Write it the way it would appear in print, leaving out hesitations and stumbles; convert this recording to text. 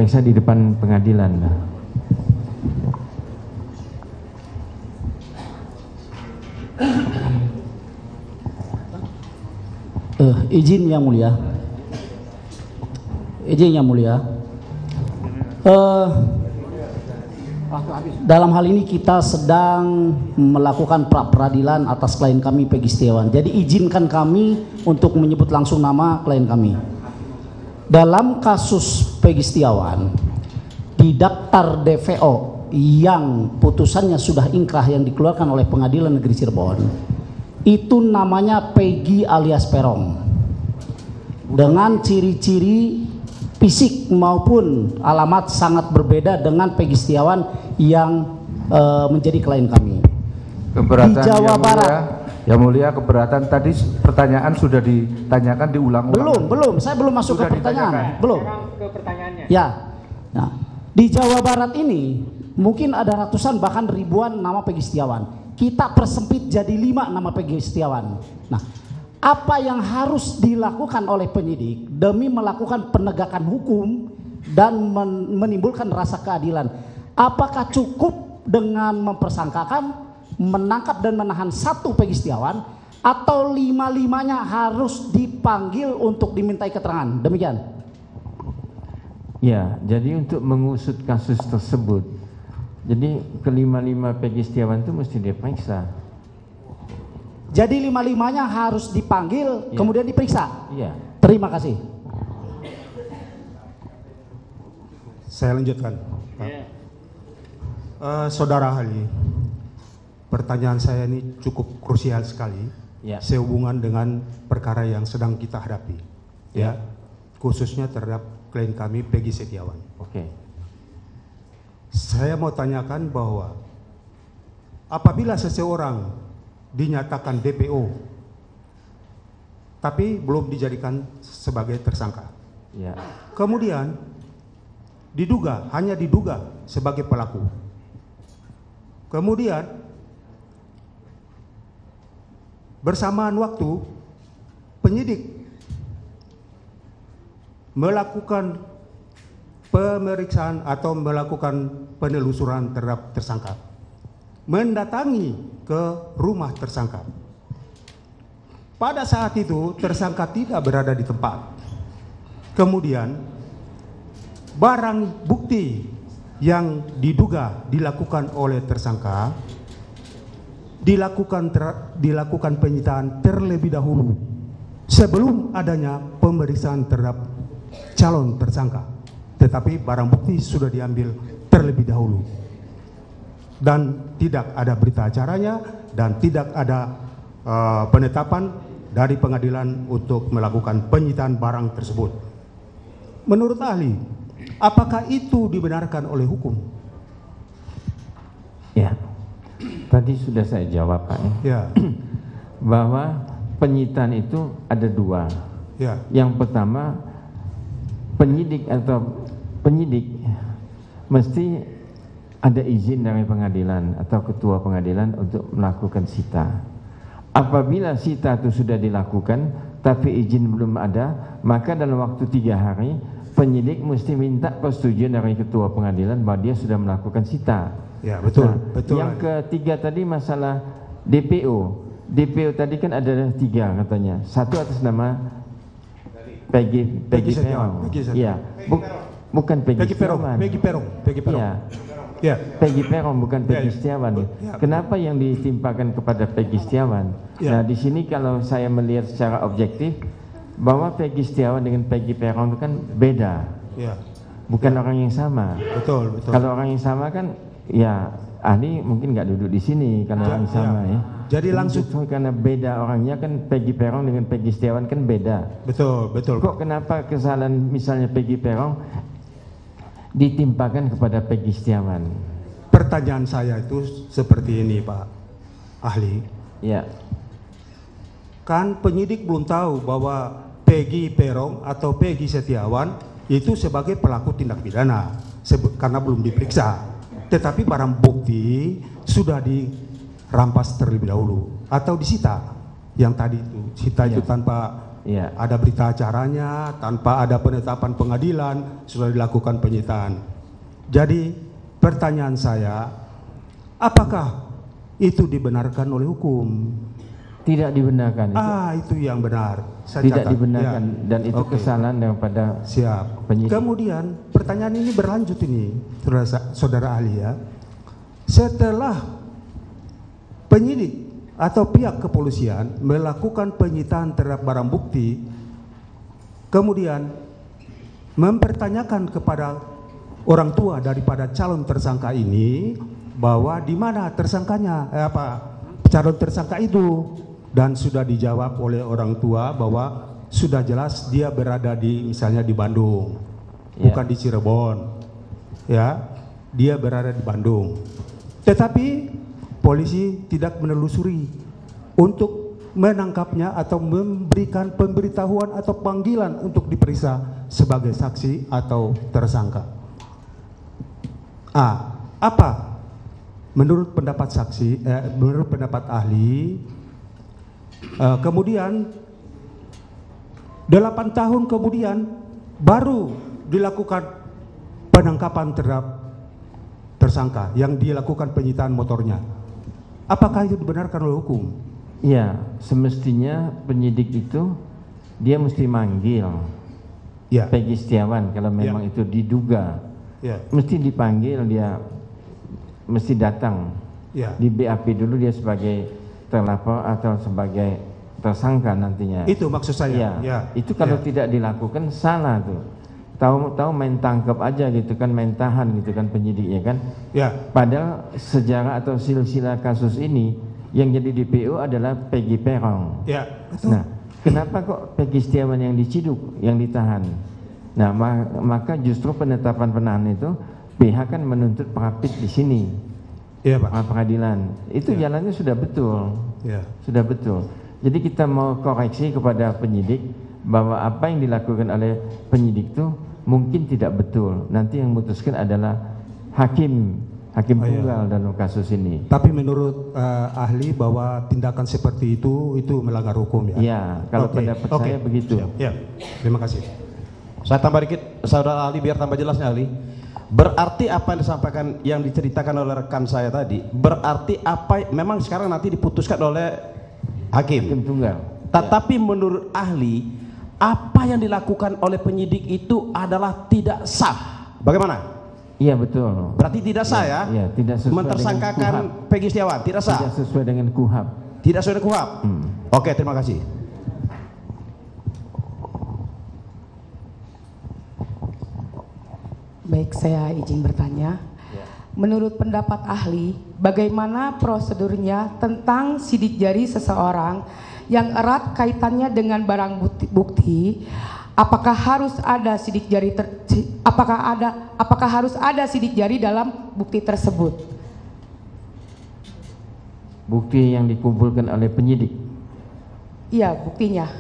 diperiksa di depan pengadilan. Izin yang mulia. Izin yang mulia. Dalam hal ini kita sedang melakukan pra peradilan atas klien kami Peggy Setiawan. Jadi izinkan kami untuk menyebut langsung nama klien kami. Dalam kasus Peggy Setiawan, di daftar DVO yang putusannya sudah ingkrah yang dikeluarkan oleh Pengadilan Negeri Cirebon, itu namanya Peggy alias Peron, dengan ciri-ciri fisik maupun alamat sangat berbeda dengan Peggy Setiawan yang menjadi klien kami. Keberatan di Jawa Barat. Yang mulia, keberatan tadi pertanyaan sudah ditanyakan diulang-ulang. Belum, saya belum masuk Sudah ke pertanyaan. ditanyakan. Belum. Ke pertanyaannya. Ya. Nah, di Jawa Barat ini mungkin ada ratusan bahkan ribuan nama Peggy Setiawan. Kita persempit jadi 5 nama Peggy Setiawan. Nah, apa yang harus dilakukan oleh penyidik demi melakukan penegakan hukum dan menimbulkan rasa keadilan? Apakah cukup dengan mempersangkakan, menangkap dan menahan 1 Peggy Setiawan, atau 5-5-nya harus dipanggil untuk dimintai keterangan? Demikian. Ya, jadi untuk mengusut kasus tersebut, jadi kelima-lima Peggy Setiawan itu mesti diperiksa. Jadi 5-5-nya harus dipanggil, Ya. kemudian diperiksa. Iya. Terima kasih. Saya lanjutkan, Pak. Saudara ahli, pertanyaan saya ini cukup krusial sekali, Ya. sehubungan dengan perkara yang sedang kita hadapi, ya, khususnya terhadap klien kami Peggy Setiawan. Oke. Saya mau tanyakan bahwa apabila seseorang dinyatakan DPO tapi belum dijadikan sebagai tersangka, Ya. kemudian diduga, hanya diduga sebagai pelaku, kemudian bersamaan waktu penyidik melakukan pemeriksaan atau melakukan penelusuran terhadap tersangka, mendatangi ke rumah tersangka. Pada saat itu tersangka tidak berada di tempat. Kemudian barang bukti yang diduga dilakukan oleh tersangka dilakukan penyitaan terlebih dahulu sebelum adanya pemeriksaan terhadap calon tersangka, tetapi barang bukti sudah diambil terlebih dahulu dan tidak ada berita acaranya dan tidak ada penetapan dari pengadilan untuk melakukan penyitaan barang tersebut. Menurut ahli, apakah itu dibenarkan oleh hukum? Ya. Tadi sudah saya jawab, Pak. Ya. Bahwa penyitaan itu ada 2. Ya. Yang pertama, penyidik mesti ada izin dari pengadilan atau ketua pengadilan untuk melakukan sita. Apabila sita itu sudah dilakukan tapi izin belum ada, maka dalam waktu 3 hari penyidik mesti minta persetujuan dari ketua pengadilan bahwa dia sudah melakukan sita. Ya, betul, Nah, betul. yang ketiga tadi masalah DPO. DPO tadi kan ada 3 katanya. 1 atas nama Peggy Peron. Iya, bukan Peggy Setiawan. Peggy Peron. Iya. Ya. Peggy Peron bukan Peggy Setiawan. Ya. Kenapa yang ditimpakan kepada Peggy Setiawan? Ya. Nah, di sini kalau saya melihat secara objektif bahwa Peggy Setiawan dengan Peggy Peron itu kan beda. Ya. Bukan orang yang sama. Betul, betul. Kalau orang yang sama kan ya ahli mungkin nggak duduk di sini karena orang yang sama ya. Jadi langsung Justru karena beda orangnya kan Peggy Peron dengan Peggy Setiawan kan beda. betul, betul. Kok kenapa kesalahan misalnya Peggy Peron ditimpakan kepada Peggy Setiawan? Pertanyaan saya itu seperti ini, Pak ahli. Ya. Kan penyidik belum tahu bahwa Peggy Peron atau Peggy Setiawan itu sebagai pelaku tindak pidana karena belum diperiksa. Tetapi barang bukti sudah dirampas terlebih dahulu atau disita. Yang tadi itu sita itu tanpa Iya. Ada berita acaranya, tanpa ada penetapan pengadilan, sudah dilakukan penyitaan. Jadi pertanyaan saya, apakah itu dibenarkan oleh hukum? Tidak dibenarkan. Itu yang benar. Saya Tidak catat. dibenarkan Ya. dan itu Oke. kesalahan daripada Siap. penyidik. Kemudian pertanyaan ini berlanjut ini, saudara ahli ya. Setelah penyidik atau pihak kepolisian melakukan penyitaan terhadap barang bukti, kemudian mempertanyakan kepada orang tua daripada calon tersangka ini bahwa di mana tersangkanya, calon tersangka itu, dan sudah dijawab oleh orang tua bahwa sudah jelas dia berada di misalnya di Bandung, bukan di Cirebon, ya, dia berada di Bandung. Tetapi polisi tidak menelusuri untuk menangkapnya atau memberikan pemberitahuan atau panggilan untuk diperiksa sebagai saksi atau tersangka. Apa menurut pendapat saksi, menurut pendapat ahli, kemudian 8 tahun kemudian baru dilakukan penangkapan terhadap tersangka yang dilakukan penyitaan motornya. Apakah itu dibenarkan oleh hukum? Ya, semestinya penyidik itu dia mesti manggil Ya. Peggy Setiawan kalau memang itu diduga. Ya. Mesti dipanggil, dia mesti datang. Ya. Di BAP dulu dia sebagai terlapor atau sebagai tersangka nantinya. Itu maksud saya. Ya, Ya. itu kalau Ya. tidak dilakukan salah tuh. Tahu main tangkap aja gitu kan, main tahan gitu kan penyidiknya kan. Ya. Padahal sejarah atau silsilah kasus ini yang jadi DPO adalah Peggy Perong. Ya. Nah, kenapa kok Peggy Setiawan yang diciduk, yang ditahan? Nah, maka justru penetapan penahanan itu pihak kan menuntut perapit di sini, Iya, Pak. peradilan. Itu Ya. jalannya sudah betul, Ya. sudah betul. Jadi kita mau koreksi kepada penyidik bahwa apa yang dilakukan oleh penyidik itu mungkin tidak betul. Nanti yang memutuskan adalah hakim tunggal dalam kasus ini. Tapi menurut ahli bahwa tindakan seperti itu melanggar hukum ya? Iya, kalau Oke. pendapat Oke. saya begitu. Siap. Ya, terima kasih. Saya tambah dikit, saudara ahli, biar tambah jelasnya ahli. Berarti apa yang disampaikan, yang diceritakan oleh rekan saya tadi, berarti apa memang sekarang nanti diputuskan oleh hakim. Hakim tunggal. Tetapi menurut ahli, apa yang dilakukan oleh penyidik itu adalah tidak sah. Bagaimana? Iya, betul. Berarti tidak sah ya? Iya, tidak sesuai Mentersangkakan dengan KUHAP. Peggy Setiawan, tidak sah. Tidak sesuai dengan KUHAP. Tidak sesuai dengan KUHAP. Oke, terima kasih. Baik, saya izin bertanya. Menurut pendapat ahli, bagaimana prosedurnya tentang sidik jari seseorang yang erat kaitannya dengan barang bukti? Apakah harus ada sidik jari apakah harus ada sidik jari dalam bukti tersebut? Bukti yang dikumpulkan oleh penyidik. Iya, buktinya.